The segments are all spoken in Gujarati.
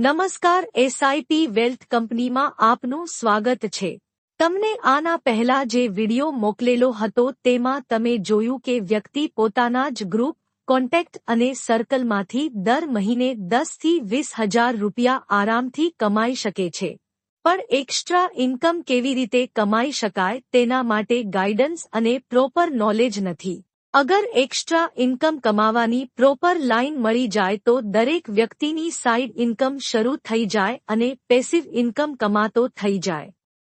નમસ્કાર, એસઆઈપી વેલ્થ કંપનીમાં આપનું સ્વાગત છે। તમને આના પહેલા જે વિડિયો મોકલેલો હતો તેમાં તમે જોયું કે વ્યક્તિ પોતાના જ ગ્રુપ, કોન્ટેક્ટ અને સર્કલમાંથી દર મહિને 10 થી 20 હજાર રૂપિયા આરામથી કમાઈ શકે છે। પણ એક્સ્ટ્રા ઇન્કમ કેવી રીતે કમાઈ શકાય તેના માટે ગાઈડન્સ અને પ્રોપર નોલેજ નથી। અગર એક્સ્ટ્રા ઇન્કમ કમાવાની પ્રોપર લાઇન મળી જાય તો દરેક વ્યક્તિની સાઇડ ઇન્કમ શરૂ થઈ જાય અને પેસિવ ઇન્કમ કમાતો થઈ જાય।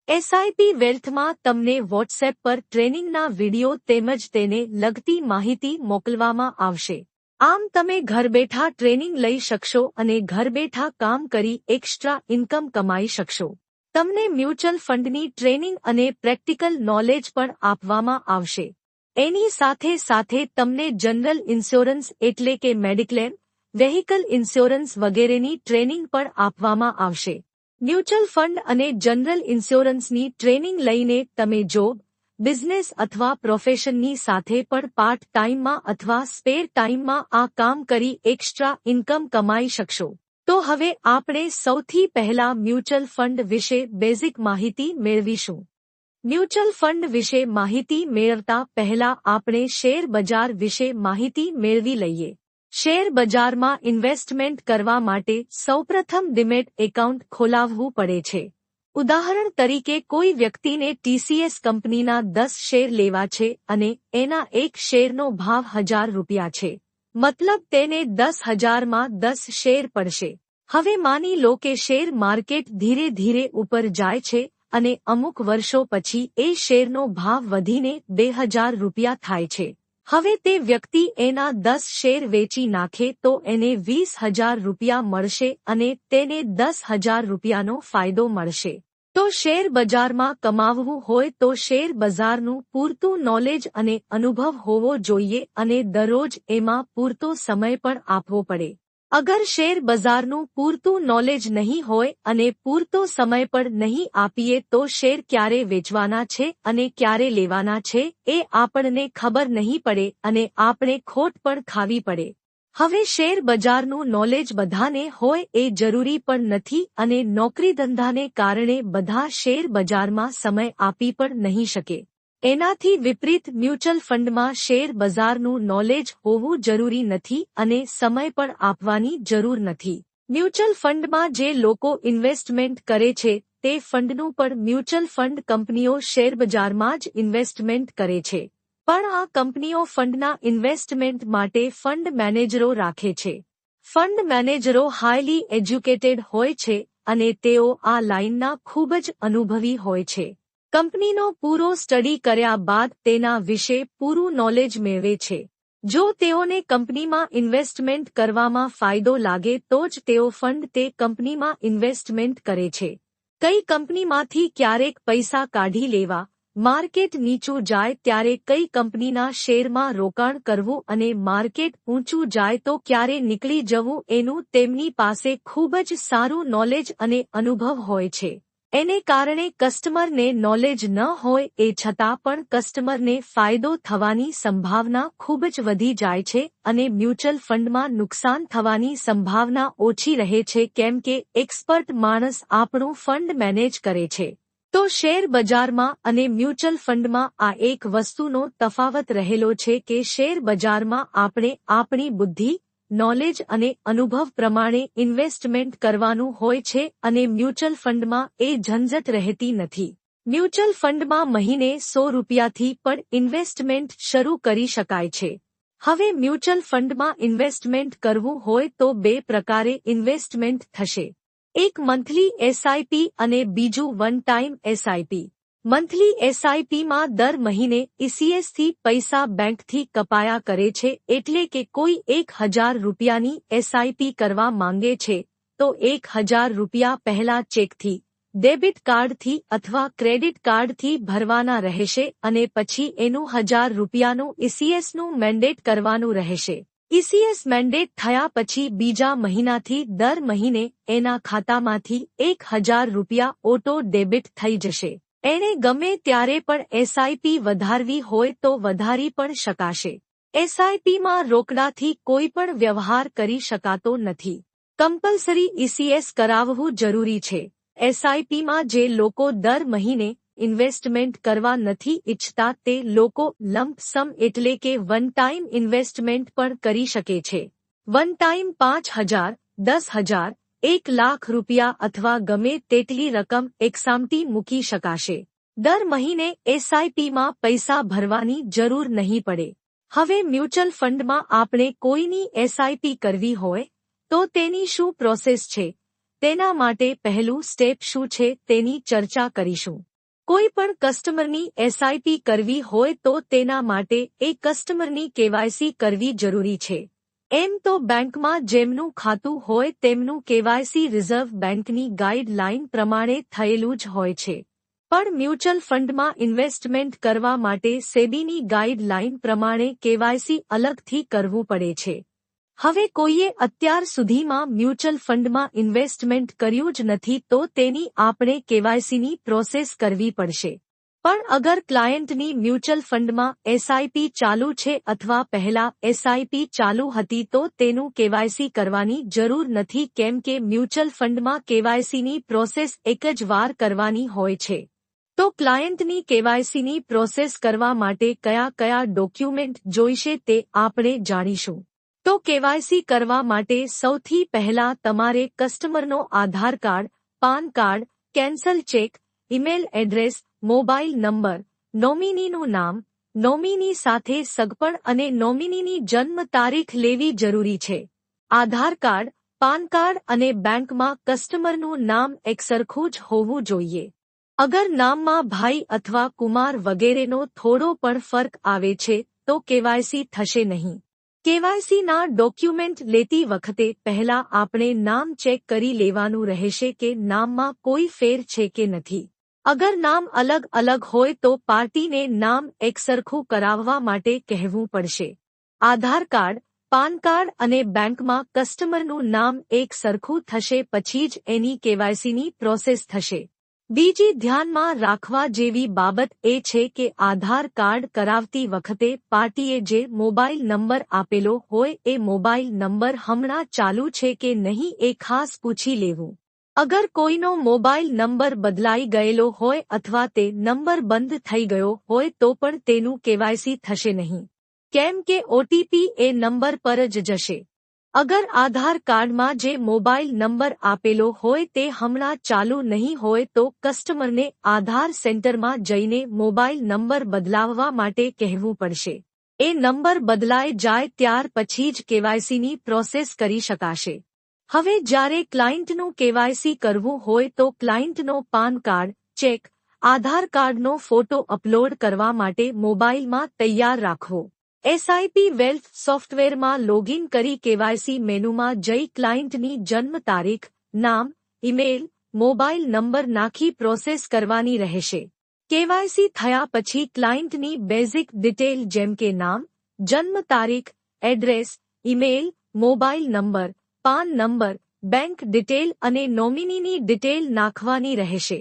એસઆઈપી વેલ્થમાં તમને વોટ્સએપ પર ટ્રેનિંગના વિડિયો તેમજ તેને લગતી માહિતી મોકલવામાં આવશે। આમ તમે ઘર બેઠા ટ્રેનિંગ લઈ શકશો અને ઘર બેઠા કામ કરી એક્સ્ટ્રા ઇન્કમ કમાઈ શકશો। તમને મ્યુચ્યુઅલ ફંડની ટ્રેનિંગ અને પ્રેક્ટિકલ નોલેજ પણ આપવામાં આવશે। એની સાથે સાથે તમને જનરલ ઇન્સ્યોરન્સ એટલે કે મેડિક્લેમ, વેહિકલ ઇન્સ્યોરન્સ વગેરેની ટ્રેનિંગ પણ આપવામાં આવશે। મ્યુચ્યુઅલ ફંડ અને જનરલ ઇન્સ્યોરન્સની ટ્રેનિંગ લઈને તમે જોબ, બિઝનેસ અથવા પ્રોફેશનની સાથે પણ પાર્ટ ટાઈમમાં અથવા સ્પેર ટાઈમમાં આ કામ કરી એક્સ્ટ્રા ઇન્કમ કમાઈ શકશો। તો હવે આપણે સૌથી પહેલા મ્યુચ્યુઅલ ફંડ વિશે બેઝિક માહિતી મેળવીશું। મ્યુચ્યુઅલ ફંડ વિશે માહિતી મેળવતા પહેલા આપણે શેર બજાર વિશે માહિતી મેળવી લઈએ। શેર બજારમાં ઇન્વેસ્ટમેન્ટ કરવા માટે સૌપ્રથમ ડીમેટ એકાઉન્ટ ખોલાવવું પડે છે। ઉદાહરણ તરીકે કોઈ વ્યક્તિને ટીસીએસ કંપનીના 10 શેર લેવા છે અને એના એક શેરનો ભાવ 1000 રૂપિયા છે, મતલબ તેને 10,000માં 10 શેર પડશે। હવે માની લો કે શેર માર્કેટ ધીરે ધીરે ઉપર જાય છે અને અમુક વર્ષો પછી એ શેરનો ભાવ વધીને 2000 રૂપિયા થાય છે। હવે તે વ્યક્તિ એના 10 શેર વેચી નાખે તો એને 20,000 રૂપિયા મળશે અને તેને 10,000 રૂપિયાનો ફાયદો મળશે। તો શેર બજારમાં કમાવવું હોય તો શેર બજારનું પૂરતું નોલેજ અને અનુભવ હોવો જોઈએ અને દરરોજ એમાં પૂરતો સમય પણ આપવો પડે। અગર શેર બજારનું પૂરતું નોલેજ નહીં હોય અને પૂરતો સમય પણ નહીં આપીએ તો શેર ક્યારે વેચવાના છે અને ક્યારે લેવાના છે એ આપણને ખબર નહીં પડે અને આપણે ખોટ પણ ખાવી પડે। હવે શેર બજારનું નોલેજ બધાને હોય એ જરૂરી પણ નથી અને નોકરી ધંધાને કારણે બધા શેર બજારમાં સમય આપી પણ નહીં શકે। એનાથી વિપરીત મ્યુચ્યુઅલ ફંડમાં શેર બજારનું નોલેજ હોવું જરૂરી નથી અને સમય પણ આપવાની જરૂર નથી। મ્યુચ્યુઅલ ફંડમાં જે લોકો ઇન્વેસ્ટમેન્ટ કરે છે તે ફંડનું પણ મ્યુચ્યુઅલ ફંડ કંપનીઓ શેરબજારમાં જ ઇન્વેસ્ટમેન્ટ કરે છે, પણ આ કંપનીઓ ફંડના ઇન્વેસ્ટમેન્ટ માટે ફંડ મેનેજરો રાખે છે। ફંડ મેનેજરો હાઈલી એજ્યુકેટેડ હોય છે અને તેઓ આ લાઇનના ખૂબ જ અનુભવી હોય છે। કંપનીનો પૂરો સ્ટડી કર્યા બાદ તેના વિશે પૂરું નોલેજ મેળવે છે। જો તેઓને કંપનીમાં ઇન્વેસ્ટમેન્ટ કરવામાં ફાયદો લાગે તો જ તેઓ ફંડ તે કંપનીમાં ઇન્વેસ્ટમેન્ટ કરે છે। કઈ કંપનીમાંથી ક્યારેક પૈસા કાઢી લેવા, માર્કેટ નીચું જાય ત્યારે કઈ કંપનીના શેરમાં રોકાણ કરવું અને માર્કેટ ઊંચું જાય તો ક્યારે નીકળી જવું એનું તેમની પાસે ખૂબ જ સારું નોલેજ અને અનુભવ હોય છે। એને કારણે કસ્ટમરને નોલેજ ન હોય એ છતાં પણ કસ્ટમરને ફાયદો થવાની સંભાવના ખૂબ જ વધી જાય છે અને મ્યુચ્યુઅલ ફંડમાં નુકસાન થવાની સંભાવના ઓછી રહે છે કેમ કે એક્સપર્ટ માણસ આપણું ફંડ મેનેજ કરે છે। તો શેર બજારમાં અને મ્યુચ્યુઅલ ફંડમાં આ એક વસ્તુનો તફાવત રહેલો છે કે શેર બજારમાં આપણે આપણી બુદ્ધિ, નોલેજ અને અનુભવ પ્રમાણે ઇન્વેસ્ટમેન્ટ કરવાનું હોય છે અને મ્યુચ્યુઅલ ફંડમાં એ ઝંઝટ રહેતી નથી। મ્યુચ્યુઅલ ફંડમાં મહિને 100 રૂપિયાથી પણ ઇન્વેસ્ટમેન્ટ શરૂ કરી શકાય છે। હવે મ્યુચ્યુઅલ ફંડમાં ઇન્વેસ્ટમેન્ટ કરવું હોય તો બે પ્રકારે ઇન્વેસ્ટમેન્ટ થશે, એક મંથલી એસઆઈપી અને બીજું વન ટાઈમ એસઆઈપી। મંથલી એસઆઈપીમાં દર મહિને ઈસીએસથી પૈસા બેંકથી કપાયા કરે છે એટલે કે કોઈ 1000 રૂપિયાની એસઆઈપી કરવા માંગે છે તો 1000 રૂપિયા પહેલા ચેકથી, ડેબિટ કાર્ડથી અથવા ક્રેડિટ કાર્ડથી ભરવાના રહેશે અને પછી એનું 1000 રૂપિયાનું ઈસીએસનું મેન્ડેટ કરવાનું રહેશે। ઈસીએસ મેન્ડેટ થયા પછી બીજા મહિનાથી દર મહિને એના ખાતામાંથી 1000 રૂપિયા ઓટો ડેબિટ થઈ જશે। એણે ગમે ત્યારે પણ એસઆઈપી વધારવી હોય તો વધારી પણ શકાશે। એસઆઈપીમાં રોકડાથી કોઈ પણ વ્યવહાર કરી શકાતો નથી। કમ્પલસરી ઈસીએસ કરાવવું જરૂરી છે. એસઆઈપીમાં જે લોકો દર મહિને ઇન્વેસ્ટમેન્ટ કરવા નથી ઈચ્છતા તે લોકો લમ્પ સમ એટલે કે વન ટાઈમ ઇન્વેસ્ટમેન્ટ પણ કરી શકે છે. વન ટાઈમ 5,000, 10,000, 1 લાખ રૂપિયા અથવા ગમે તેટલી રકમ એકસામટી મૂકી શકાશે. દર મહિને એસઆઈપીમાં પૈસા ભરવાની જરૂર નહીં પડે. હવે મ્યુચ્યુઅલ ફંડમાં આપણે કોઈની એસઆઈપી કરવી હોય તો તેની શું પ્રોસેસ છે, તેના માટે પહેલું સ્ટેપ શું છે તેની ચર્ચા કરીશું. કોઈ પણ કસ્ટમરની એસઆઈપી કરવી હોય તો તેના માટે એ કસ્ટમરની કેવાયસી કરવી જરૂરી છે. એમ તો બેંકમાં જેમનું ખાતું હોય તેમનું કેવાયસી રિઝર્વ બેંકની ગાઈડલાઈન પ્રમાણે થયેલું જ હોય છે. પણ મ્યુચ્યુઅલ ફંડમાં ઇન્વેસ્ટમેન્ટ કરવા માટે સેબીની ગાઈડલાઈન પ્રમાણે કેવાયસી અલગથી કરવું પડે છે. હવે કોઈએ અત્યાર સુધીમાં મ્યુચ્યુઅલ ફંડમાં ઇન્વેસ્ટમેન્ટ કર્યું જ નથી તો તેની આપણે કેવાયસીની પ્રોસેસ કરવી પડશે. પણ અગર ક્લાયન્ટની મ્યુચ્યુઅલ ફંડમાં એસઆઈપી ચાલુ છે અથવા પહેલા એસઆઈપી ચાલુ હતી તો તેનું કેવાયસી કરવાની જરૂર નથી કેમ કે મ્યુચ્યુઅલ ફંડમાં કેવાયસીની પ્રોસેસ એક જ વાર કરવાની હોય છે. તો ક્લાયન્ટની કેવાયસીની પ્રોસેસ કરવા માટે કયા ડોક્યુમેન્ટ જોઈશે તે આપણે જાણીશું. તો કેવાયસી કરવા માટે સૌથી પહેલા તમારે કસ્ટમરનો Aadhaar card, PAN card, cancel cheque, email address, mobile number, નોમિનીનું નામ, નોમિની સાથે સગપણ અને નોમિનીની જન્મ તારીખ લેવી જરૂરી છે. આધાર કાર્ડ, પાન કાર્ડ અને બેંકમાં કસ્ટમરનું નામ એકસરખું જ હોવું જોઈએ. અગર નામમાં ભાઈ અથવા કુમાર વગેરેનો થોડો પણ ફરક આવે છે તો કેવાયસી થશે નહીં. કેવાયસીના ડોક્યુમેન્ટ લેતી વખતે પહેલા આપણે નામ ચેક કરી લેવાનું રહેશે કે નામમાં કોઈ ફેર છે કે નથી. અગર નામ અલગ અલગ હોય તો પાર્ટીને નામ એકસરખું કરાવવા માટે કહેવું પડશે. આધાર કાર્ડ, પાન કાર્ડ અને બેંકમાં કસ્ટમરનું નામ એક સરખું થશે પછી જ એની કેવાયસીની પ્રોસેસ થશે. બીજી ધ્યાનમાં રાખવા જેવી બાબત એ છે કે આધાર કાર્ડ કરાવતી વખતે પાર્ટીએ જે મોબાઈલ નંબર આપેલો હોય એ મોબાઈલ નંબર હમણાં ચાલુ છે કે નહીં એ ખાસ પૂછી લેવું. અગર કોઈનો મોબાઈલ નંબર બદલાઈ ગયેલો હોય અથવા તે નંબર બંધ થઈ ગયો હોય તો પણ તેનું કેવાયસી થશે નહીં કેમ કે ઓટીપી એ નંબર પર જ જશે. અગર આધાર કાર્ડમાં જે મોબાઈલ નંબર આપેલો હોય તે હમણાં ચાલુ નહીં હોય તો કસ્ટમરને આધાર સેન્ટરમાં જઈને મોબાઈલ નંબર બદલાવવા માટે કહેવું પડશે. એ નંબર બદલાઈ જાય ત્યાર પછી જ કેવાયસીની પ્રોસેસ કરી શકાશે. હવે જ્યારે ક્લાયન્ટનું કેવાયસી કરવું હોય તો ક્લાયન્ટનો પાન કાર્ડ, ચેક, આધાર કાર્ડનો ફોટો અપલોડ કરવા માટે મોબાઈલમાં તૈયાર રાખવો. એસઆઈપી વેલ્થ સોફ્ટવેરમાં લોગિન કરી કેવાયસી મેનુમાં જઈ ક્લાયન્ટની જન્મ તારીખ, નામ, ઈમેલ, મોબાઈલ નંબર નાખી પ્રોસેસ કરવાની રહેશે. કેવાયસી થયા પછી ક્લાયન્ટની બેઝિક ડિટેલ જેમ કે નામ, જન્મ તારીખ, address, email, mobile number, PAN number, bank detail અને નોમિનીની ડિટેલ નાખવાની રહેશે.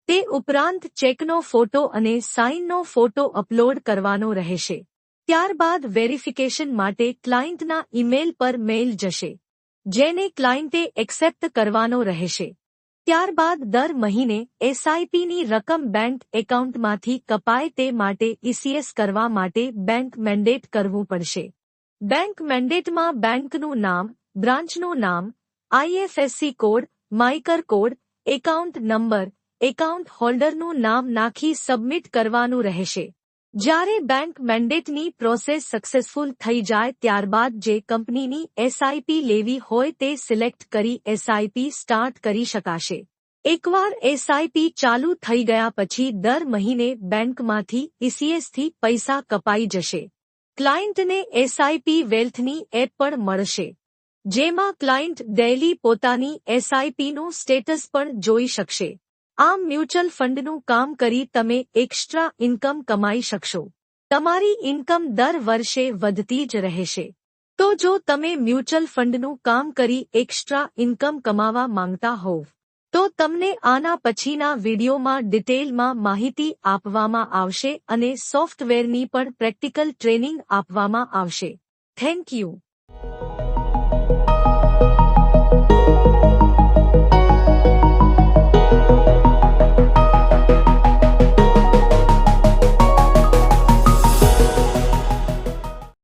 તે ઉપરાંત ચેકનો ફોટો અને સાઇનનો ફોટો અપલોડ કરવાનો રહેશે. ત્યારબાદ વેરિફિકેશન માટે ક્લાયન્ટના ઈમેલ પર મેઇલ જશે જેને ક્લાયન્ટે એક્સેપ્ટ કરવાનો રહેશે. ત્યારબાદ દર મહિને એસઆઈપીની રકમ બેંક એકાઉન્ટમાંથી કપાય તે માટે ઈસીએસ કરવા માટે બેંક મેન્ડેટ કરવું પડશે. બેંક મેન્ડેટમાં બેંકનું નામ, બ્રાન્ચનું નામ, IFSC code, MICR code, account number, account હોલ્ડરનું નામ નાખી સબમિટ કરવાનું રહેશે. જ્યારે બેંક મેન્ડેટની પ્રોસેસ સક્સેસફુલ થઈ જાય ત્યારબાદ જે કંપનીની એસઆઈપી લેવી હોય તે સિલેક્ટ કરી એસઆઈપી સ્ટાર્ટ કરી શકાશે. એકવાર એસઆઈપી ચાલુ થઈ ગયા પછી દર મહિને બેંકમાંથી ઈસીએસથી પૈસા કપાઈ જશે. ક્લાયન્ટને એસઆઈપી વેલ્થની એપ પણ મળશે જેમાં ક્લાયન્ટ ડેઇલી પોતાની એસઆઈપીનું સ્ટેટસ પણ જોઈ શકશે. આમ મ્યુચ્યુઅલ ફંડનું કામ કરી તમે એક્સ્ટ્રા ઇન્કમ કમાઈ શકશો. તમારી ઇન્કમ દર વર્ષે વધતી જ રહેશે. તો જો તમે મ્યુચ્યુઅલ ફંડનું કામ કરી એક્સ્ટ્રા ઇન્કમ કમાવા માંગતા હોવ તો તમને આના પછીના વિડીયોમાં ડિટેલમાં માહિતી આપવામાં આવશે અને સોફ્ટવેરની પણ પ્રેક્ટિકલ ટ્રેનિંગ આપવામાં આવશે. Thank you.